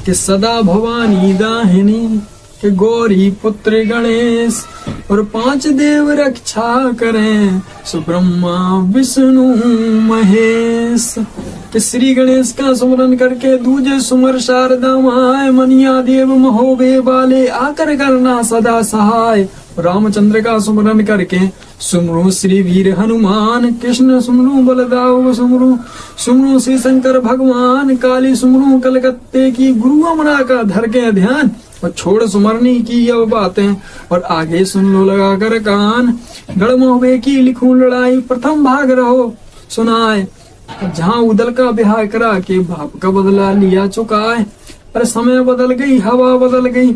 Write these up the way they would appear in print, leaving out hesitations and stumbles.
कि सदा भवानी दाहिनी कि गौरी पुत्र गणेश और 5 देव रक्षा करें सुब्रह्मा विष्णु महेश। कि श्री गणेश का सुमरन करके दूजे सुमर शारदा माय मनिया देव महोबे वाले आकर करना सदा सहाय। रामचंद्र का सुमरन करके सुमरू श्री वीर हनुमान कृष्ण सुमरू बलदाऊ सुमरू श्री शंकर भगवान काली सुमरू कलकत्ते की गुरु अमरा का धर के ध्यान और छोड़ सुमरनी की अब बातें और आगे सुन लो लगा कर कान। गढ़ मोहबे की लिखूं लड़ाई प्रथम भाग रहो सुनाए। जहाँ उदल का ब्याह करा के बाप का बदला लिया चुकाए। पर समय बदल गई हवा बदल गई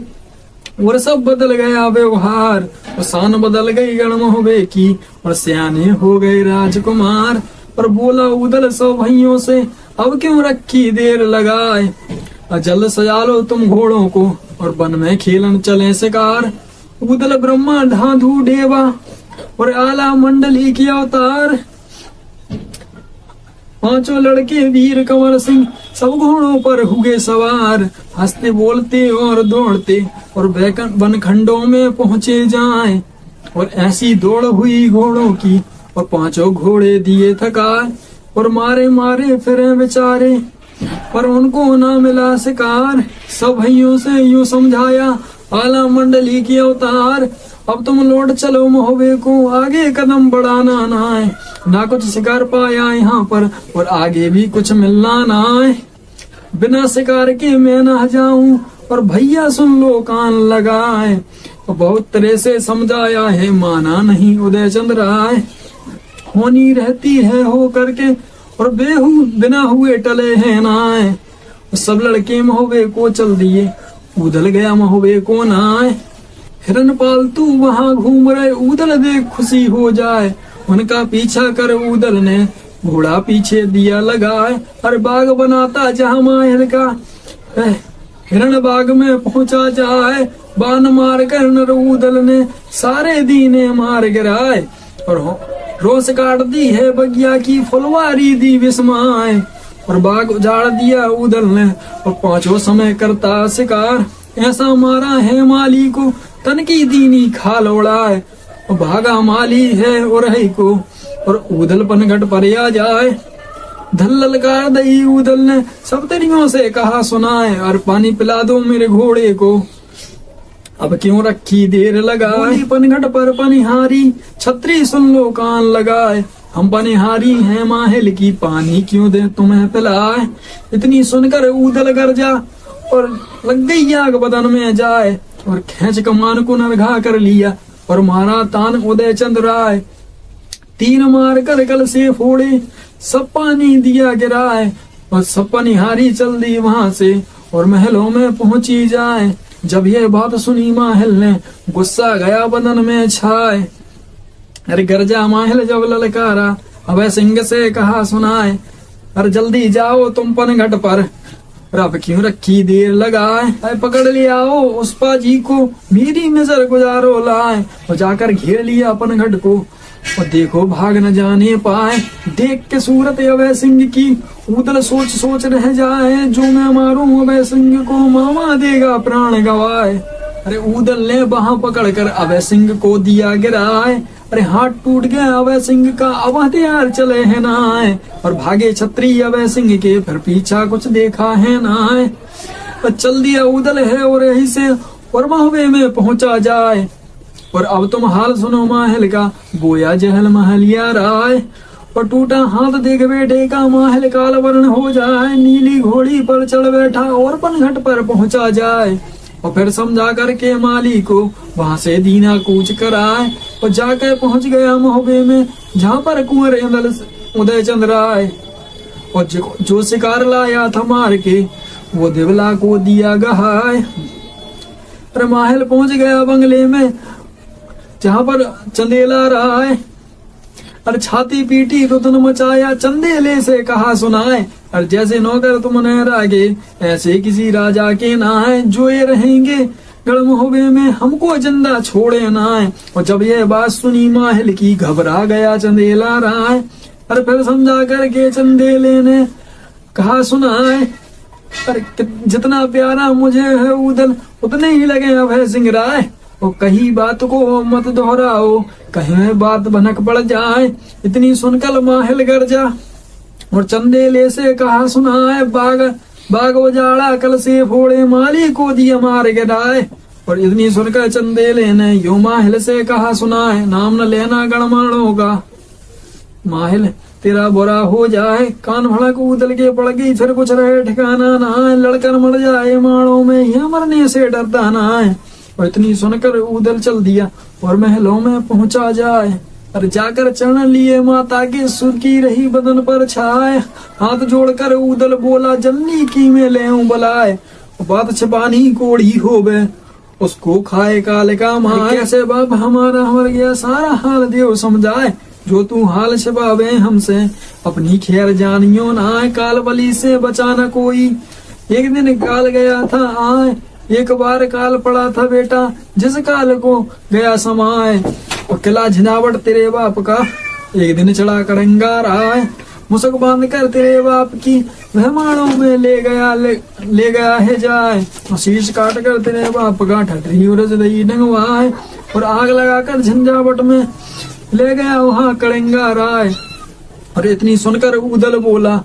और सब बदल गया व्यवहार और शान बदल गई गढ़ मोहबे की और सियाने हो गए राजकुमार। पर बोला उदल सब भाइयों से अब क्यों रखी देर लगाए। जल्द सजा लो तुम घोड़ों को और वन में खेलन चले शिकार। उदल ब्रह्मा धाधु देवा और आला मंडली की अवतार। 5 लड़के वीर कंवर सिंह सब घोड़ों पर हुए सवार। हंसते बोलते और दौड़ते और वन खंडों में पहुंचे जाए। और ऐसी दौड़ हुई घोड़ों की और 5 घोड़े दिए थकार। और मारे मारे फिरे बेचारे पर उनको ना मिला शिकार। सब भाइयों से यूं समझाया आला मंडली की अवतार। अब तुम लौट चलो मोहबे को आगे कदम बढ़ाना ना है। ना कुछ शिकार पाया यहाँ पर और आगे भी कुछ मिलना ना है। बिना शिकार के मैं ना जाऊं और भैया सुन लो कान लगाए। बहुत तरह से समझाया है माना नहीं उदय चंद्र आए। होनी रहती है हो करके और बेहू बिना हुए टले हैं नाए। सब लड़के मोहबे को चल दिए उदल गया मोहबे को नाए। हिरन पालतू वहाँ घूम रहे उदल देख खुशी हो जाए। उनका पीछा कर उदल ने घोड़ा पीछे दिया लगाए। हर बाग बनाता जहाँ माहिर का हिरण बाग में पहुंचा जाए। बान मार कर नर उदल ने सारे दीने मार गिराए। और रोस काट दी है बगिया की फुलवारी दी विस्माए। और बाग उजाड़ दिया उदल ने और 5 समय करता शिकार। ऐसा मारा है माली को तन की दीनी खाल उड़ाए। और भागा माली है और को और उदल पनघट पर आ जाए। धल ललकार दई उदल ने सब तरियों से कहा सुनाए। और पानी पिला दो मेरे घोड़े को अब क्यों रखी देर लगाए। पनघट पर पनिहारी छतरी सुन लो कान लगाए। हम पनिहारी हैं माहिल की पानी क्यों दे तुम्हें पिलाए। इतनी सुनकर उदल गरजा और लग गई आग बदन में जाए। और खींच कमान को नरघा कर लिया और मारा तान उदय चंद्र आए। 3 मार कर गल से फोड़े सब पानी दिया गिराए। और सब पनिहारी चल दी वहां से और महलों में पहुंची जाए। जब यह बात सुनी माहिल ने गुस्सा गया बदन में छाए। अरे गरजा माहिल जब ललकारा अभय सिंह से कहा सुनाए। अरे जल्दी जाओ तुम पनघट पर अब क्यों रखी देर लगाए। अरे पकड़ लिया ओ उस पाजी को मेरी नजर गुजारो लाए। और जाकर घेर लिया पनघट को और देखो भाग न जाने पाए। देख के सूरत अभय सिंह की उदल सोच सोच रह जाए। जो मैं मारूं अभय सिंह को मामा देगा प्राण गवाए। अरे उदल ने वहां पकड़ कर अभय सिंह को दिया गिराए। अरे हाथ टूट गया अभय सिंह का अब हथियार चले है नाए। और भागे छत्री अभय सिंह के फिर पीछा कुछ देखा है नाए। और चल दिया उदल है और यही से और मोहबे में पहुंचा जाए। और अब तुम हाल सुनो माहिल का बोया जहल महलिया राय। और टूटा हाथ देख बेटे का माहिल काल वर्ण हो जाए। नीली घोड़ी पर चढ़ बैठा और पनघट पर पहुंचा जाए। और फिर समझा करके माली को वहां से दीना कूच कराए। और जाकर पहुंच गया मोहबे में जहाँ पर कुंवर उदय चंद्र आए। और जो शिकार लाया था मार के वो देवला को दिया गहाए। पर माहिल पहुंच गया बंगले में जहाँ पर चंदेला रहा है। और छाती पीटी रुदन मचाया चंदेले से कहा सुनाए। और जैसे नौकर तुम न रागे ऐसे किसी राजा के ना है। जो ये रहेंगे गढ़ मोहबे में हमको जिंदा छोड़े ना है। और जब ये बात सुनी माहिल की घबरा गया चंदेला राय। और फिर समझा करके चंदेले ने कहा सुनाए। पर जितना प्यारा मुझे है उदल उतने ही लगे अभय सिंह राय। और कही बात को मत दोहराओ, कहीं बात भनक पड़ जाए। इतनी सुनकर माहिल गरजा और चंदेले से कहा सुनाए, बाग बाग उजाड़ा कल से फोड़े माली को दिया मार गिराए। और इतनी सुनकर चंदेले ने यो माहिल से कहा सुनाए, नाम न लेना गणमाणों का, माहिल तेरा बुरा हो जाए। कान भड़क उदल के पड़ गई, फिर कुछ रहे ठिकाना ना है। लड़कर मर जाए माणों में, यह मरने से डरता ना है। और इतनी सुनकर उदल चल दिया और महलों में पहुंचा जाए। और जाकर चरण लिए माता के सुर की रही बदन पर छाए। हाथ जोड़कर उदल बोला, जन्नी की में ले बुलाए। बात छिपानी कोड़ी होवे, उसको खाए काल का माए। कैसे बाप हमारा मर गया, सारा हाल देव समझाए। जो तू हाल छिपावे हमसे, अपनी खैर जानियो ना। काल बली से बचाना कोई, एक दिन काल गया था आए। एक बार काल पड़ा था बेटा, जिस काल को गया समाए। और किला झिनावट तेरे बाप का, एक दिन चढ़ा करंगार आए। मुसक बांध कर तेरे बाप की मेहमानों में ले गया है जाए। और शीश काट कर तेरे बाप का ठटरी उरज दई डंगवाए। और आग लगाकर झंझावट में ले गया वहां कड़ंगार आए। और इतनी सुनकर उदल बोला,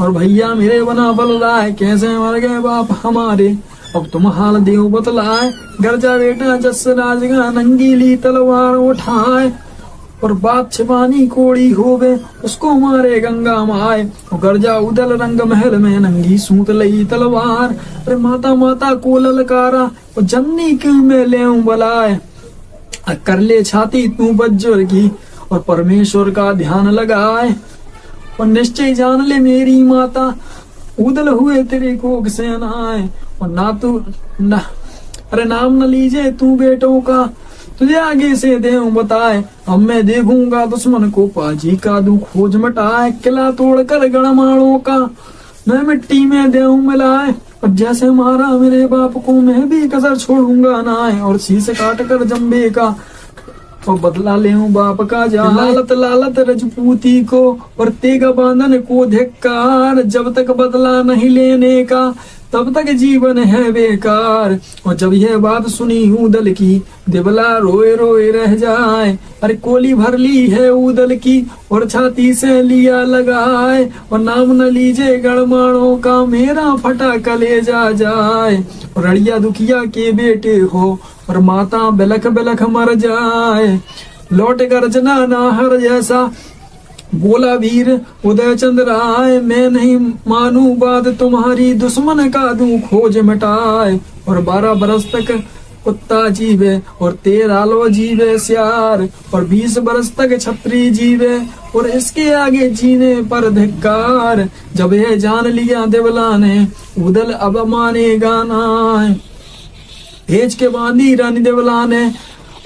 और भैया मेरे बना बल राय, कैसे मर गए बाप हमारे, अब तुम हाल देव बतलाए। गरजा बेटा जस राजगा, नंगीली तलवार उठाए। और बात छिपानी कोड़ी होवे, उसको मारे गंगा माए। और गरजा उदल रंग महल में, नंगी सूत लई तलवार। अरे माता माता को ललकारा, और जन्नी क्यों में ले बलाए। कर ले छाती तू बज्जर की, और परमेश्वर का ध्यान लगाए। और निश्चय जान ले मेरी माता, उदल हुए तेरे कोख से आए। और ना तू ना अरे नाम न लीजे तू बेटों का, तुझे आगे से देऊं बताए। अब मैं देखूंगा दुश्मन को, पाजी का दू खोज मटाए। किला तोड़कर गणमाणों का, मैं मिट्टी में देऊं मिलाए। और जैसे मारा मेरे बाप को, मैं भी कसर छोड़ूंगा ना। और शीश काट कर जम्बे का, और बदला ले बाप का जा। लालत लालत रजपूती को, और तेगा बांधन को धिक्कार। जब तक बदला नहीं लेने का, तब तक जीवन है बेकार। और जब यह बात सुनी उदल की, देवला रोए रोए रह जाए। अरे कोली भर ली है उदल की, और छाती से लिया लगाए। और नाम न लीजे गणमाणों का, मेरा फटा कलेजा जाए। और रड़िया दुखिया के बेटे हो, और माता बिलख बिलख मर जाए। लौट गर्जना नाहर जैसा, बोला वीर उदय चंद राय। मैं नहीं मानू बात तुम्हारी, दुश्मन का दूं खोज मिटाए। और 12 बरस तक कुत्ता जीवे, और 13 लो जीवे सियार। और 20 बरस तक छत्री जीवे, और इसके आगे जीने पर धिक्कार। जब ये जान लिया देवला ने, उदल अब मानेगा ना। भेज के बांधी रानी देवला ने,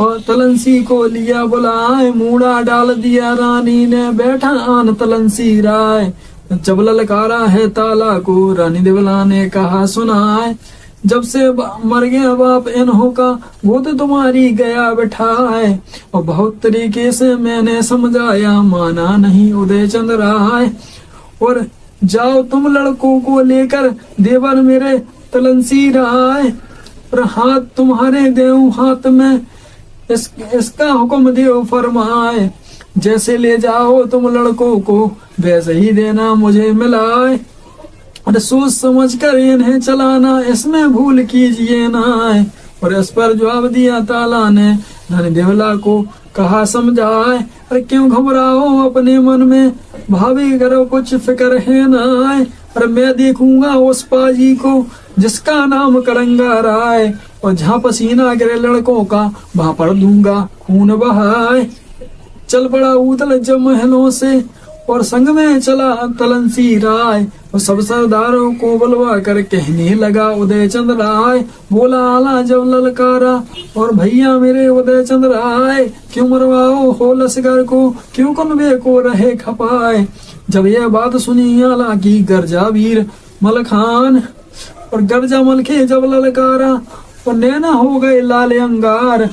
और तलंसी को लिया बुलाए। मूड़ा डाल दिया रानी ने, बैठा आन तलंसी राय। जब ललकारा है ताला को, रानी देवला ने कहा सुनाए। जब से मर गया बाप इन्हों का, वो तो तुम्हारी गया बैठाए। और बहुत तरीके से मैंने समझाया, माना नहीं उदय चंद राय। और जाओ तुम लड़कों को लेकर, देवर मेरे तलंसी राय। और हाथ तुम्हारे देव हाथ में, इसका हुक्म देव फरमाए। जैसे ले जाओ तुम लड़कों को, वैसे ही देना मुझे मिलाए। और सोच समझ कर इन्हें चलाना, इसमें भूल कीजिए ना। और इस पर जवाब दिया ताला ने, रानी देवला को कहा समझाए। अरे क्यों घबराओ अपने मन में, भाभी करो कुछ फिक्र है ना। अरे मैं देखूंगा उस पाजी को, जिसका नाम करंगा राय। और जहाँ पसीना गिरे लड़कों का, वहां पर दूंगा खून बहाए। चल पड़ा उदल जब महलों से, और संग में चला तलंसी राय। और सब सरदारों को बुलवा कर कहने लगा उदय चंद राय। बोला आला जब ललकारा, और भैया मेरे उदय चंद राय। क्यों मरवाओ हो लश्कर को, क्यों कुनबे को रहे खपाए। जब यह बात सुनी आला की गर्जा वीर मलखान। और गर्जा मलखे जब ललकारा, और नैना हो गए लाल अंगार।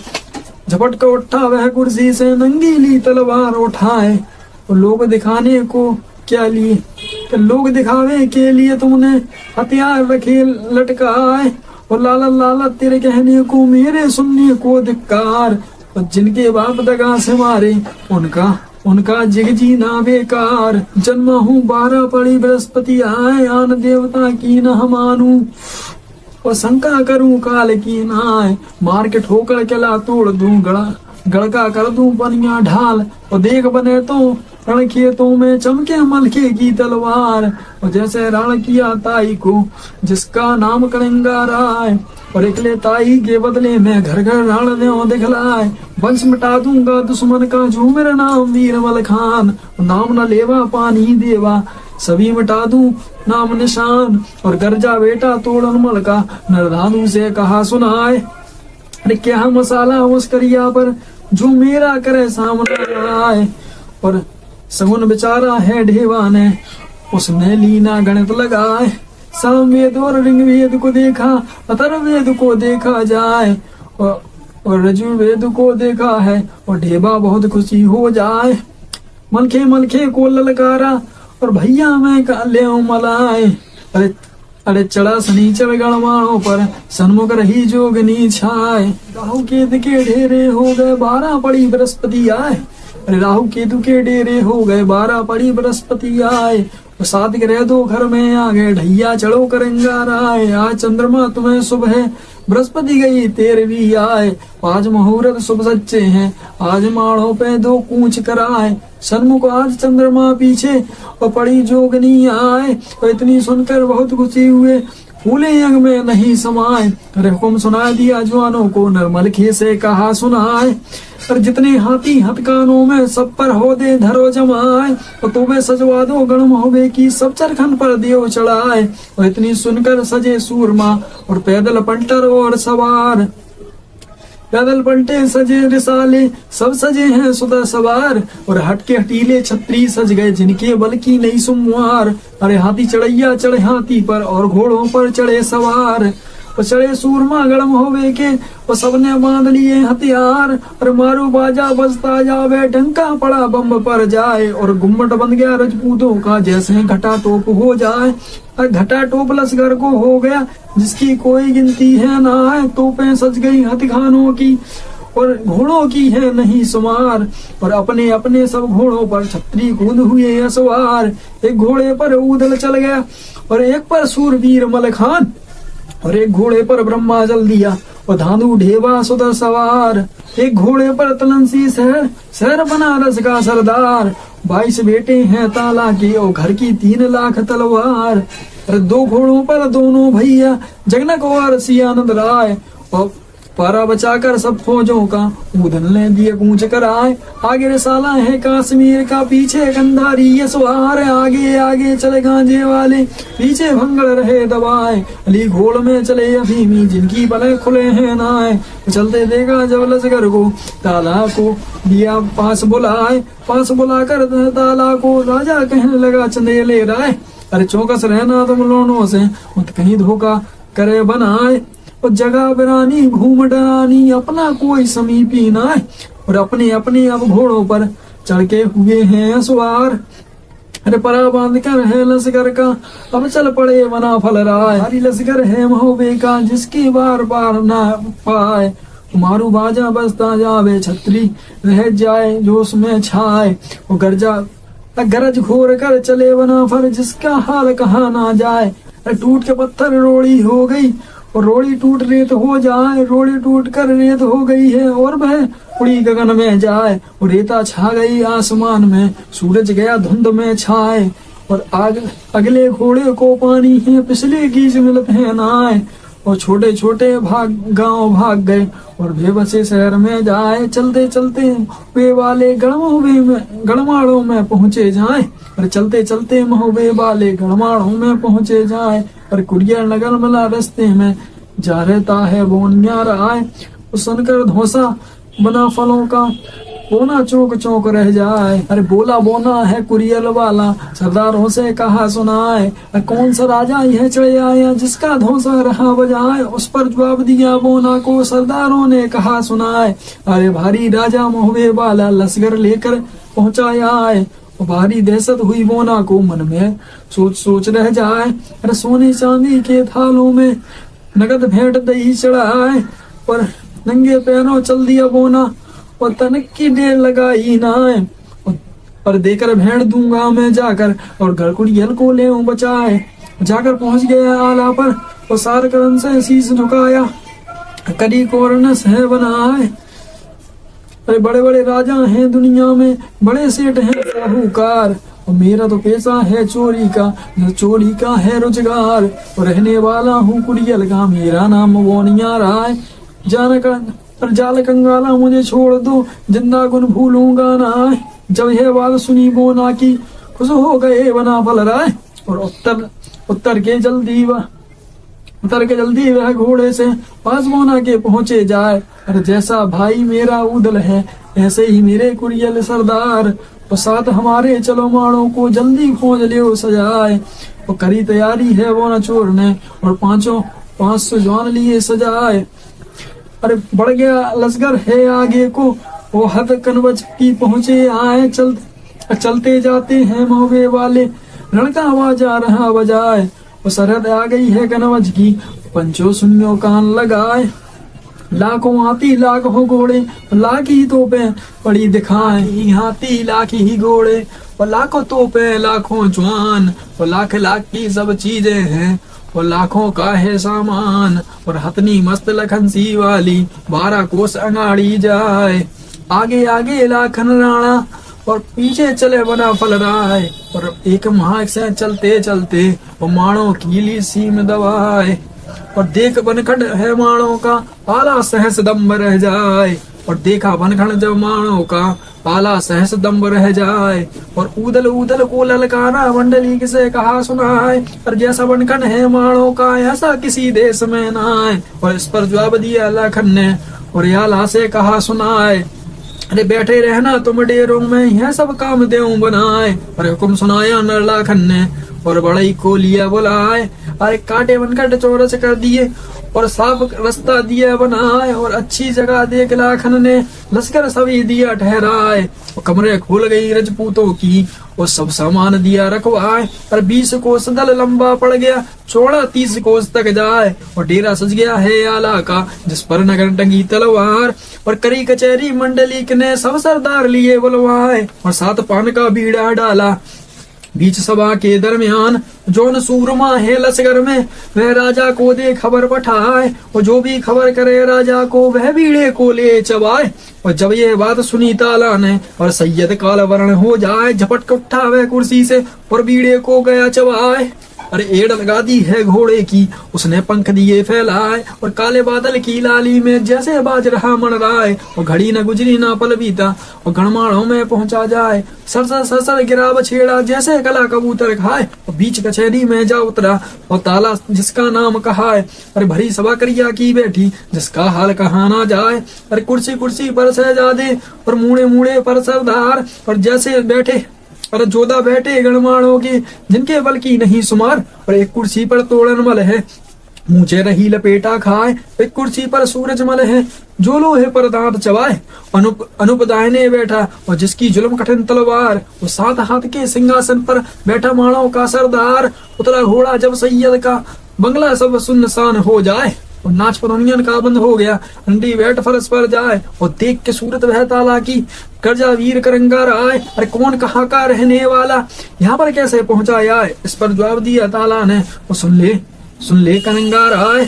झपट कर उठा वह कुर्सी से, नंगीली तलवार उठाए। और लोग दिखाने को क्या लिए, कि लोग दिखावे के लिए तुमने हथियार रखे लटकाए, और लाला लाला तेरे कहने को मेरे सुनने को धिक्कार। और जिनके बाप दगा से मारे उनका जिग जीना बेकार। जन्मा हूँ 12 पड़ी बृहस्पति आए, आन देवता की न मानू, और शंका करूं काल की नाय। मार के ठोकर केला तोड़ दूं गड़का कर दूं पनिया ढाल, और देख बने तो रण खेतों में चमके मलके की तलवार। और जैसे रण किया ताई को जिसका नाम कलिंगा राय, और एकले ताई के बदले में घर घर रण ने दिखलाए। वंश मिटा दूंगा दुश्मन का जो मेरा नाम वीरमल खान, नाम न लेवा पानी देवा सभी मिटा दूं नाम निशान। और गर्जा बेटा तोड़न मल का नरधानु से कहा सुनाए, अरे क्या मसाला उस करिया पर जो मेरा करे सामने आए। और सगुन बेचारा है ढेवा ने उसने लीना गणित लगाए। सामवेद और ऋग्वेद को देखा अथर्ववेद को देखा जाए, और रजुर्वेद को देखा है और ढेबा बहुत खुशी हो जाए। मलखे को ललकारा और भैया मैं काले मलाए। अरे चढ़ा शनिचर गणमाणों पर सन्मुख रही जोगनी छाए। राहु केतु के ढेरे हो गए 12 पड़ी बृहस्पति आए। अरे राहु केतु के डेरे हो गए 12 पड़ी बृहस्पति आए। सात ग्रह 2 घर में आ गए ढैया चढ़ो करेंगा राय। आज चंद्रमा तुम्हें शुभ है बृहस्पति गई 13वीं आए। आज मुहूर्त शुभ सच्चे हैं आज माड़ों पे 2 कूच कराए। सन्मुख आज चंद्रमा पीछे और पड़ी जोगनी आए। और इतनी सुनकर बहुत खुशी हुए फूले अंग में नहीं समाए। अरे हुक्म सुना दिया जवानों को नरमलखे से कहा सुनाए। और जितने हाथी हथकानों में सब पर हो दे धरो जमाए। और तुम्हें सजवा दो गणम होवे की सब चरखन पर देव चढ़ाए। और इतनी सुनकर सजे सूरमा और पैदल पंटर और सवार। पैदल पलटे सजे रिसाले सब सजे हैं सुधा सवार। और हटके हटीले छत्री सज गए जिनके बल की नहीं सुमवार। अरे हाथी चढ़ैया चढ़े हाथी पर और घोड़ों पर चढ़े सवार। और चढ़े सूरमा गड़म होवे के और सबने बांध लिए हथियार। और मारू बाजा बजता जावे डंका पड़ा बम पर जाए। और गुम्मट बन गया रजपूतों का जैसे घटा टोप हो जाए। और घटा टोप लश्कर को हो गया जिसकी कोई गिनती है ना है। तोपें सज गई हथिखानों की और घोड़ों की है नहीं सुमार। और अपने अपने सब घोड़ों पर छत्री कूद हुए सवार। एक घोड़े पर ऊदल चल गया और एक पर सूरवीर मलखान। और एक घोड़े पर ब्रह्मा जल दिया और धानु ढेवा सुदर सवार। एक घोड़े पर तलनसी शहर बनारस का सरदार। 22 बेटे हैं ताला के और घर की 3 लाख तलवार। 2 घोड़ों पर दोनों भैया जगनक और सियानंद राय। और पारा बचाकर सब फौजों का ऊधन ले दिए कूच कराए। आगे रिसाला है काश्मीर का पीछे गंधारी ये सवार। आगे आगे चले गांजे वाले पीछे भंगड़ रहे दबाए। अली घोड़ में चले अफीमी जिनकी पलक खुले हैं नाए। चलते देखा जब लश्कर को ताला को दिया पास बुलाकर ताला को राजा कहने लगा चंदेले राय। अरे चौकस रहना तुम लोगों से मत कहीं धोखा करे बनाए। और जगह बिरानी घूम डरानी अपना कोई समीपी ना है। और अपने अपने अब घोड़ों पर चढ़ के हुए हैं सवार। अरे परा बांध कर है लश्कर का अब चल पड़े बना फल राय। हरी लश्कर है महोबे का जिसकी बार बार ना पाए। मारू बाजा बजता जावे छत्री रह जाए जोश में छाए। और गरज घोर कर चले बना फल जिसका हाल कहा ना जाए। टूट के पत्थर रोड़ी हो गई और रोड़ी टूट रेत हो जाए। रोड़ी टूट कर रेत हो गई है और वह उड़ी गगन में जाए। और रेता छा गई आसमान में सूरज गया धुंध में छाए। और अगले घोड़े को पानी है पिछले की मिलत है नाए। और छोटे छोटे गांव भाग गए और बेबसे शहर में जाए। चलते चलते वे वाले गणमाड़ों में पहुंचे जाए। और चलते चलते महोबे वाले गणमाड़ों में पहुंचे जाए। और कुरियर नगर मिला रास्ते में जा रहता है बोनिया राय। सुनकर धोसा बना फलों का बोना चौक चौक रह जाए। अरे बोला बोना है कुरियल वाला सरदारों से कहा सुनाए। कौन सा राजा यह चढ़ आया जिसका धोसा रहा बजाए। उस पर जवाब दिया बोना को सरदारों ने कहा सुनाए। अरे भारी राजा महोबे वाला लश्कर लेकर पहुंचाया है और भारी दहशत हुई बोना को मन में, सोच सोच रह जाए। अरे सोने चांदी के थालों में नगद भेंट दही चढ़ाए, और नंगे पैरों चल दिया बोना, और तनक की ढेर लगाई नाए। और देकर भेंट दूंगा मैं जाकर, और गड़कुड़ियल को ले बचाए। जाकर पहुंच गया आला पर, और सार करन से शीश झुकाया, करी कोरनस है बनाए। अरे बड़े बड़े राजा हैं दुनिया में, बड़े सेठ हैं साहूकार, और मेरा तो पेशा है चोरी का, जो चोरी का है रोजगार। और रहने वाला हूँ कुड़ियल का, मेरा नाम बोनिया राय। जान कर जाल कंगाला मुझे छोड़ दो, जिंदा गुन भूलूंगा ना। जब यह बात सुनी बोना की, खुश हो गए बना फल राय। और उत्तर के जल्दी वह घोड़े से पास बोना के पहुंचे जाए। अरे जैसा भाई मेरा उदल है, ऐसे ही मेरे कुड़ियल सरदार। और साथ हमारे चलो माड़ों को जल्दी खोज लियो सजाए। और करी तैयारी है बोना चोर ने, और 500 जवान लिए सजाए। अरे बढ़ गया लश्कर है आगे को, वो हद कनवज की पहुंचे आए। चलते जाते हैं मौगे वाले, रणका आवाज आ रहा बजाए। और सरहद आ गई है कनवज की, पंचो सुनियो कान लगाए। लाखों हाथी लाखों घोड़े, लाख ही तोपे पड़ी दिखाए। हाथी लाख ही घोड़े, और लाखों तोपे लाखों जवान, और लाख लाख की सब चीजें हैं, और लाखों का है सामान। और हथनी मस्त लखन सी वाली, 12 कोस अंगाड़ी जाए। आगे आगे लाखन राणा, और पीछे चले बना फल राय। और एक महाक से चलते चलते, और माणो कीली सीम दबाए। और देख बनखंड है माणो का, आला सहस दम्ब रह जाए। और देखा बनखंड जब माणो का, आला सहस दम्ब रह जाए। और उदल उदल को ललकारा, मंडली किसे कहा सुनाए। और जैसा बनखंड है माणो का, ऐसा किसी देश में ना है। और इस पर जवाब दिया लखन ने, और आला से कहा सुनाए। अरे बैठे रहना तुम डेरों में, यह सब काम देऊं बनाए। और हुक्म सुनाया नर लाखन ने, और बड़ई को लिया बुलाए। अरे कांटे बनकट चौरस कर दिए, और साफ रास्ता दिया बनाए। और अच्छी जगह देख लाखन ने, लश्कर सभी दिया ठहराए। और कमरे खुल गई रजपूतों की, और सब सामान दिया रखवाए। और 20 कोस दल लंबा पड़ गया, चौड़ा 30 कोस तक जाए। और डेरा सज गया है आला का, जिस पर नगर टंगी तलवार। और करी कचहरी मंडली ने सब सरदार लिए बुलवाए। और 7 पान का बीड़ा डाला बीच सभा के दरमियान। जोन सूरमा है लश्कर में, वह राजा को दे खबर पठाए। और जो भी खबर करे राजा को, वह बीड़े को ले चबाए। और जब ये बात सुनी ताला ने, और सैयद काल वर्ण हो जाए। झपट के उठा वह कुर्सी से, और बीड़े को गया चबाए। अरे एड़ लगा दी है घोड़े की, उसने पंख दिए फैलाए। और काले बादल की लाली में, जैसे बाज रहा मनराय। और घड़ी न गुजरी ना पल बीता, और गणमाणों में पहुंचा जाए। सरसर सरसर गिरा बछेड़ा, जैसे कला कबूतर खाए। और बीच कचहरी में जा उतरा, और ताला जिसका नाम कहा है। अरे भरी सभा करिया की बैठी, जिसका हाल कहा ना जाए। अरे कुर्सी कुर्सी पर शहजादे, और मुड़े मुड़े पर सरदार। और जैसे बैठे और जोधा बैठे गणमाणों के, जिनके बल की नहीं सुमार। और एक कुर्सी पर तोड़न मल है, मुझे रही लपेटा खाए। एक कुर्सी पर सूरज मल है, जो लोहे पर दांत चबाए। अनुप दाहिने बैठा, और जिसकी जुल्म कठिन तलवार। वो 7 हाथ के सिंहासन पर बैठा माणों का सरदार। उतरा घोड़ा जब सैयद का, बंगला सब सुनसान हो जाए। और नाच परोनियन का बंद हो गया, अंडी बैठ फरस पर जाए। और देख के सूरत वह ताला की, करजा वीर करंगा राय। अरे कौन कहाँ का रहने वाला, यहाँ पर कैसे पहुंचा आए। इस पर जवाब दिया ताला ने, और सुन ले करंगा राय।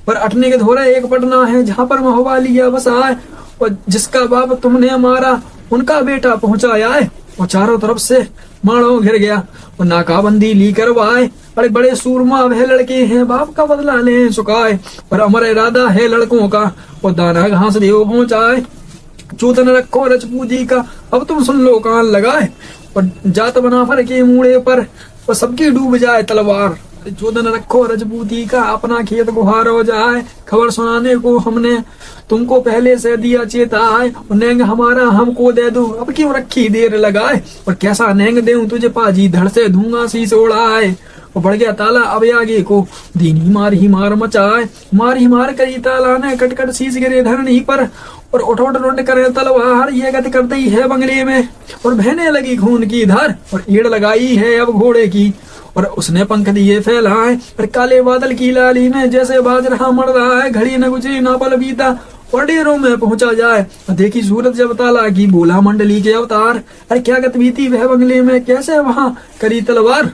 पर अटने के धोरे एक पटना है, जहाँ पर महुआ लिया बसाए। और जिसका बाप तुमने मारा, उनका बेटा पहुंचा आए। और चारों तरफ से माड़ो घिर गया, और नाकाबंदी ली करवाए। बड़े बड़े सूरमा वह लड़के हैं, बाप का बदला ले चुकाए। पर अमर इरादा है लड़कों का, और दाना घास देव पहुंचाए। चूतन रखो रजपूती का, अब तुम सुन लो कान लगाए। और जात बनाफर के मुड़े पर, और सबकी डूब जाए तलवार। चूतन रखो रजपूती का, अपना खेत गुहार हो जाए। खबर सुनाने को हमने तुमको पहले से दिया चेताए। और नेंग हमारा हमको दे दो, अब क्यों रखी देर लगाए। और कैसा नेंग दूं तुझे पाजी, धड़ से दूंगा शीश उड़ाए। और बढ़ गया ताला अब आगे को। दीनी मार ही मार मचाए, मार ही मार करी ताला ने, कटकट शीश गिरे धरनी पर और उठोट लुंड करे तलवार। ये गति कर दी है बंगले में और बहने लगी खून की धार, और ईड़ लगाई है अब घोड़े की और उसने पंख दिए फैलाए। और काले बादल की लाली में जैसे बाज रहा मर रहा है, घड़ी न गुजरी ना पल बीता और डेरों में पहुंचा जाए। देखी सूरत जब ताला की, बोला मंडली के अवतार। अरे क्या गत बीती वह बंगले में, कैसे वहां करी तलवार।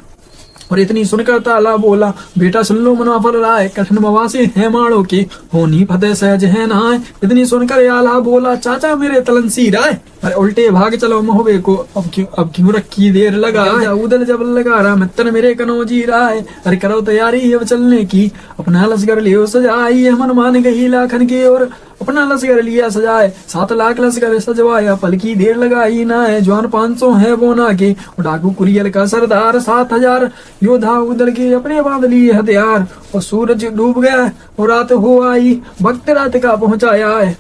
और इतनी सुनकर ताला बोला, बेटा सुन लो मुनाफर राय, कठिन बवासी है माड़ो की, होनी फतेह सहज है नाय। इतनी सुनकर आला बोला, चाचा मेरे तलनसी राय, अरे उल्टे भाग चलो महोबे को, अब क्यों रखी देर लगा। उदल जब लगा रहा मित्र मेरे कनौजी राय, अरे करो तैयारी अब चलने की, अपना लश्कर लियो सजाई। मन मान गई लाखन की और अपना लश्कर लिया सजाए, 7 लाख लश्कर सजवाया, पल की देर लगाई ना है। जवान 500 है बोना के, डाकू कुरियल का सरदार, 7000 योद्धा उदल के अपने बांध लिए हथियार। और सूरज डूब गया और रात हो आई, वक्त रात का पहुंचाया है।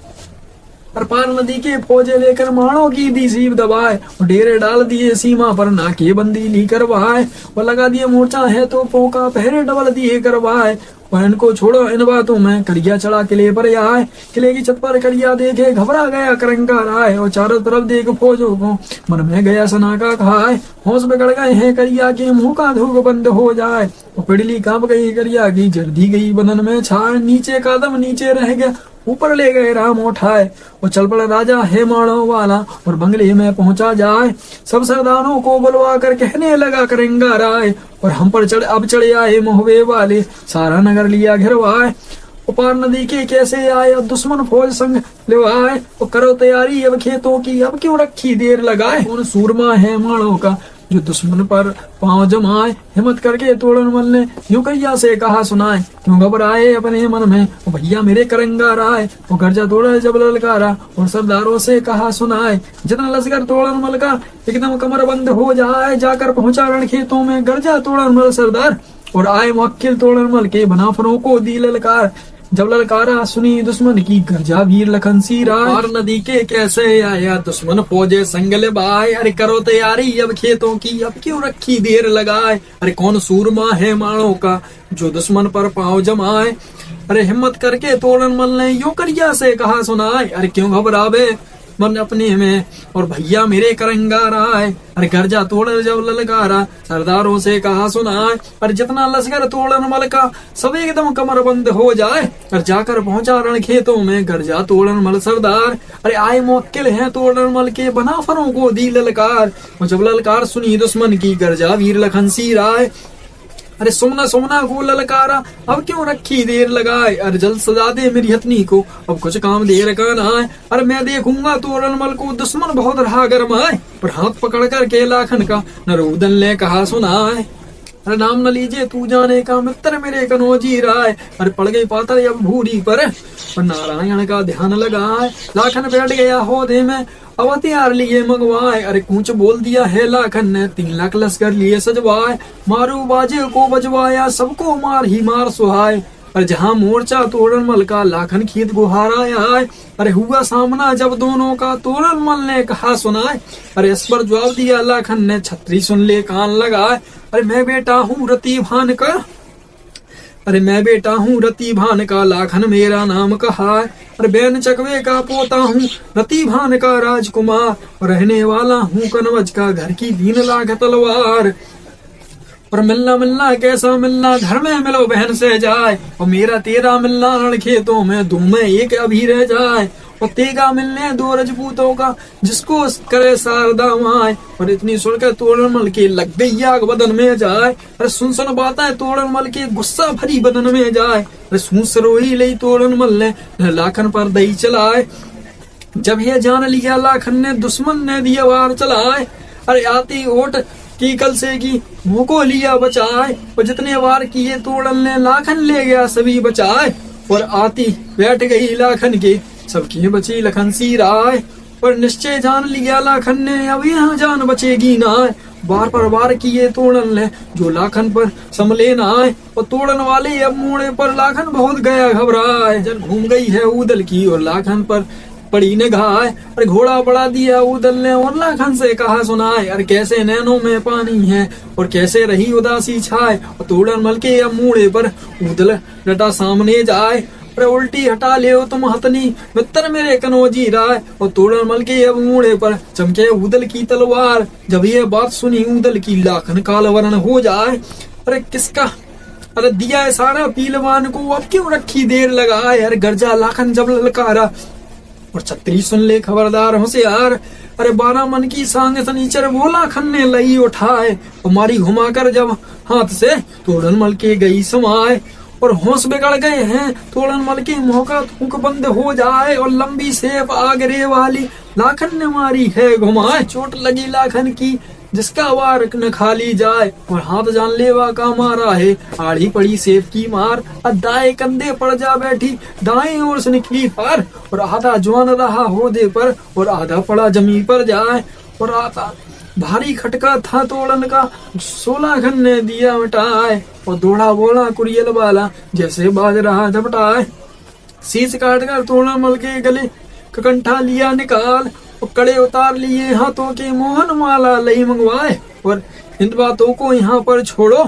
और पार नदी के फौजे लेकर माणों की दी सीब दबाए, और डेरे डाल दिए सीमा पर नाके बंदी ली करवाए। और लगा दिए मोर्चा है तो पोका पहरे डबल दिए करवाए। और इनको छोड़ो इन बातों में, करिया चढ़ा किले पर आए। किले की छत पर करिया देखे घबरा गया करंगा राय, और चारों तरफ देख फौजों को मन में गया सना का खाए। होश बिगड़ गए हैं करिया के, मुंह का धूक बंद हो जाए। और पिड़ली कांप गई करिया की, जर्दी गई बदन में छाए। नीचे कदम नीचे रह गया, ऊपर ले गए राम उठाए। और चल पड़ा राजा है माड़ो वाला, और बंगले में पहुंचा जाए। सब सरदारों को बुलवा कर कहने लगा करेंगा राय, और हम पर अब चढ़े आए महुए वाले, सारा नगर लिया घिरवाए। पार नदी के कैसे आए, अब दुश्मन फौज संग लिवाए। और करो तैयारी अब खेतों की, अब क्यों रखी देर लगाए। उन सूरमा है माड़ो का जो दुश्मन पर पांव जमाए, हिम्मत करके तोड़न मल ने यूं कहिया से कहा सुनाए। क्यों घबराए अपने मन में, ओ भैया मेरे करंगा राय। वो गर्जा तोड़ा जब ललकारा, और सरदारों से कहा सुनाए। जितना लश्कर तोड़न मल का एकदम कमर बंद हो जाए, जाकर पहुंचा रण खेतों में गर्जा तोड़न मल सरदार। और आए मुवक्किल तोड़न मल के बनाफरों को दी ललकार। जब ललकारा सुनी दुश्मन की, गर्जा वीर लखन सी राय। पार नदी के कैसे आया दुश्मन फौजे संग बाय, अरे करो तैयारी अब खेतों की, अब क्यों रखी देर लगाए। अरे कौन सूरमा है माड़ों का जो दुश्मन पर पांव जमाए। अरे हिम्मत करके तोड़न मल ने यूं करिया से कहा सुनाए। अरे क्यों घबरावे मन अपने में, और भैया मेरे करंगा राय। अरे गर्जा तोड़ जब ललकारा, सरदारों से कहा सुनाए। अरे जितना लश्कर तोड़न मल का सब एकदम कमर बंद हो जाए। और जाकर पहुंचा रण खेतों में गर्जा तोड़न मल सरदार। अरे आए मुवक्किल हैं तोड़न मल के, बनाफरों को दी ललकार। और जब ललकार सुनी दुश्मन की, गर्जा वीर लखन सी राय। अरे सुमना सुमना को ललकारा, अब क्यों रखी देर लगाए। अरे जल्द सजा दे मेरी हथनी को, अब कुछ काम देर का ना है। अरे मैं देखूंगा तोरण मल को, दुश्मन बहुत रहा गरमाए। पर हाथ पकड़ कर के लाखन का नरूदन ने कहा सुनाए। अरे नाम न लीजिए तू जाने का मित्र मेरे कनौजी राय। अरे पड़ गई पातर अब भूरी पर नारायण का ध्यान लगाए। लाखन बैठ गया होदे में, अब हथियार लिए मंगवाए। अरे कूच बोल दिया है लाखन ने, 3 लाख लश्कर लिए सजवाए। मारू बाजे को बजवाया, सबको मार ही मार सुहाए। अरे जहाँ मोर्चा तोड़न मल का, लाखन खीत गुहारा आए। अरे हुआ सामना जब दोनों का, तोड़न मल ने कहा सुनाए। अरे इस पर जवाब दिया लाखन ने, छतरी सुन ले कान लगाए। अरे मैं बेटा हूँ रति भान का, अरे मैं बेटा हूँ रति भान का, लाखन मेरा नाम कहा। अरे बैन चकवे का पोता हूँ, रति भान का राजकुमार। रहने वाला हूँ कनवज का, घर की 3 लाख तलवार। और मिलना मिलना कैसा मिलना, घर में मिलो बहन से जाए। और मेरा तेरा मिलना रण खेतों में, 2 में 1 अभी रह जाए। और तेगा मिलने 2 रजपूतों का, जिसको करे शारदा माए। और इतनी सुनकर तोड़न मल के लग गई आग बदन में जाए। अरे सुन सुन बातें तोड़न मल के, गुस्सा भरी बदन में जाए। अरे सूस रोई लई तोड़न मल ने, लाखन पर दई चलाए। जब ये जान लिया लाखन ने, दुश्मन ने दिया वार चलाए। अरे आती ओट की कल से की, मुंह को लिया बचाए। और जितने वार किए तोड़न ने, लाखन ले गया सभी बचाए। और आती बैठ गई लाखन के, सबकी बची लखन सी राय। और निश्चय जान लिया लाखन ने, अब यहाँ जान बचेगी ना। बार पर वार किए तोड़न ने, जो लाखन पर संभले ना आए। और तोड़न वाले अब मोड़े पर, लाखन बहुत गया घबराए। जब घूम गई है उदल की, और लाखन पर पड़ी ने घाय, अरे घोड़ा बढ़ा दिया उदल ने और लाखन से कहा सुनाए, अरे कैसे नैनों में पानी है और कैसे रही उदासी छाए। और तोड़न मल के अब मूड़े पर उदल डटा सामने जाए, अरे उल्टी हटा ले तुम हथनी मित्र मेरे कनौजी राय। और तोड़न मल के अब मूड़े पर चमके उदल की तलवार, जब ये बात सुनी उदल की लाखन काल वर्ण हो जाए। अरे किसका अरे दिया है सारा पीलवान को, अब क्यों रखी देर लगाए। अरे गर्जा लाखन जब ललकारा और छतरी सुन ले खबरदार होशियार। अरे 12 मन की सांग सनीचर वो लाखन ने लई उठाए, और मारी घुमाकर जब हाथ से तोड़न मल के गई समाए। और होश बिगड़ गए हैं तोड़न मल के मौका थूक बंद हो जाए। और लंबी सेफ आगरे वाली लाखन ने मारी है घुमाए, चोट लगी लाखन की जिसका वार न खाली जाए। और हाथ जानलेवा का मारा है आड़ी पड़ी सेफ की मार, दाएं कंधे पड़ जा बैठी दाएं ओर से निकली फार। और आधा जवान रहा होदे पर और आधा पड़ा जमी पर जाए। और आता भारी खटका था तोड़न का 16 घन ने दिया मिटाए। और दौड़ा बोला कुरियल वाला जैसे बाज रहा झपटाए। शीश काट कर तोड़न मल के गले कंठा लिया निकाल, और कड़े उतार लिए हाथों के मोहन माला लई मंगवाए। और इन बातों को यहाँ पर छोड़ो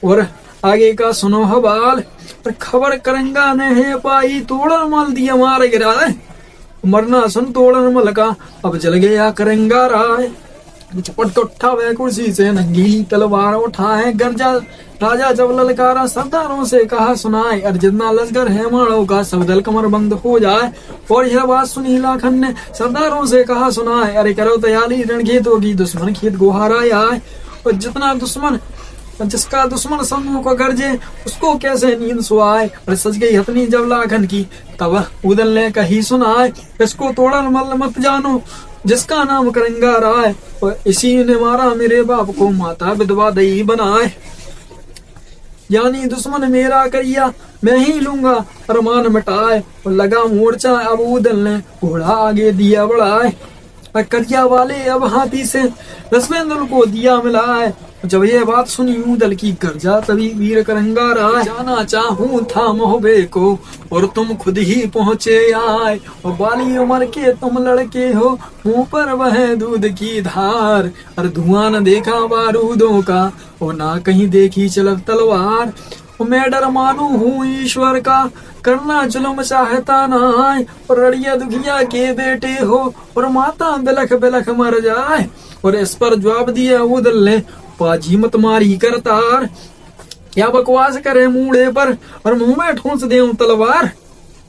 और आगे का सुनो हवाल। और खबर करंगा ने है पाई तोड़न मल दिया मार गिराए। मरना सुन तोड़न मल का अब जल गया करंगा राय। चपट को उठा वह कुर्सी से नंगीली तलवार उठाए। गर्जा राजा जब ललकारा सरदारों से कहा सुनाए, और जितना लश्कर है माड़ों का सब दल कमर बंद हो जाए। और यह बात सुनी लाखन ने सरदारों से कहा सुनाए, अरे करो तैयारी रणखेत होगी दुश्मन खेत गुहारा आए। और जितना दुश्मन जिसका दुश्मन सम्मुख को गरजे उसको कैसे नींद सुआए। और सज गई हथनी जब लाखन की तब उदल ने कही सुनाए, इसको तोड़न मल मत जानो जिसका नाम करंगा राय। और इसी ने मारा मेरे बाप को माता विधवा दई बनाए। यानी दुश्मन मेरा करिया मैं ही लूंगा अरमान मिटाए। और लगा मोर्चा अब उदल ने घोड़ा आगे दिया बढ़ाए। और करिया वाले अब हाथी से रसवेंद्र को दिया मिलाए। जब ये बात सुनी उदल की गर्जा तभी वीर करंगा राय। जाना चाहूं था मोहबे को और तुम खुद ही पहुँचे आए। और बाली उम्र के तुम लड़के हो मुंह पर वह दूध की धार। और धुआं न देखा बारूदों का और ना कहीं देखी चलत तलवार। मैं डर मानू हूँ ईश्वर का करना जुल्म चाहता ना आए। और रड़िया दुखिया के बेटे हो और माता बिलख बिलख मर जाए। और इस पर जवाब दिया उदल ने पाजी मत मारी करतार। क्या बकवास करे मूड़े पर और मुंह में ठूंस दे तलवार।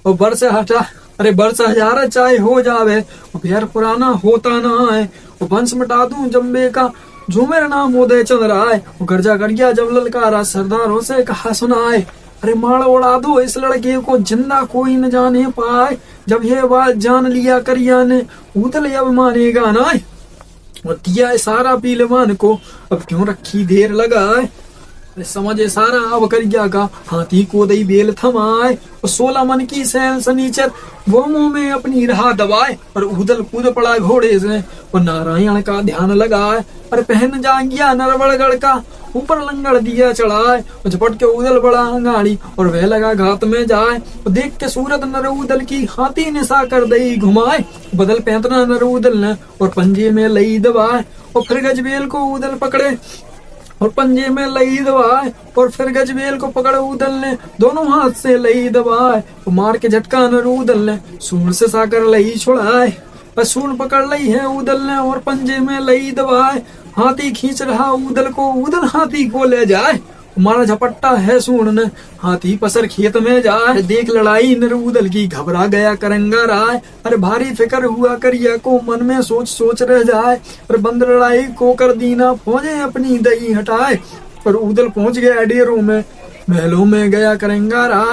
और बरस हटा अरे बरस हजार चाहे हो जावे और प्यार पुराना होता ना है। और वंश मिटा दूं जम्बे का जो मेरा नाम उदय चंद्र आए। और गर्जा कर गया जब ललकारा सरदारों से कहा सुनाए, अरे मार उड़ा दो इस लड़के को जिंदा कोई न जाने पाए। जब ये बात जान लिया करिया ने उदल अब मानेगा ना। और दिया सारा पीलवान को अब क्यों रखी देर लगाए। समझे सारा अब करिया का हाथी को दई बेल थमाए। और 16 मन की सैन सनीचर वो मुंह में अपनी राह दबाए। और उदल कूद पड़ा घोड़े से और नारायण का ध्यान लगाए। और पहन जा गया नरवड़गढ़ का ऊपर लंगड़ दिया चढ़ाए। और झपट के उदल बड़ा अंगाड़ी और वह लगा घात में जाए। और देख के सूरत नर उदल की हाथी ने सा कर दई घुमाए। बदल पैंतना नर उदल ने और पंजे में लई दबाए। और फिर गजबेल को उदल पकड़े और पंजे में लई दबाए। और फिर गजबेल को पकड़ उदल ने दोनों हाथ से लई दबाए। और मार के झटका नर उदल ने सूंड से साकर लई छुड़ाए। सूंड पकड़ लई है उदल ने और पंजे में लई दबाए। हाथी खींच रहा उदल को उदल हाथी को ले जाए। मारा झपट्टा है सूंड ने हाथी पसर खेत में जाए। देख लड़ाई नर उदल की घबरा गया करंगा राय। अरे भारी फिक्र हुआ करिया को मन में सोच सोच रह जाए। और बंद लड़ाई को कर दीना फौजें अपनी दई हटाए। पर उदल पहुंच गया डेरों में महलों में गया करंगा राय।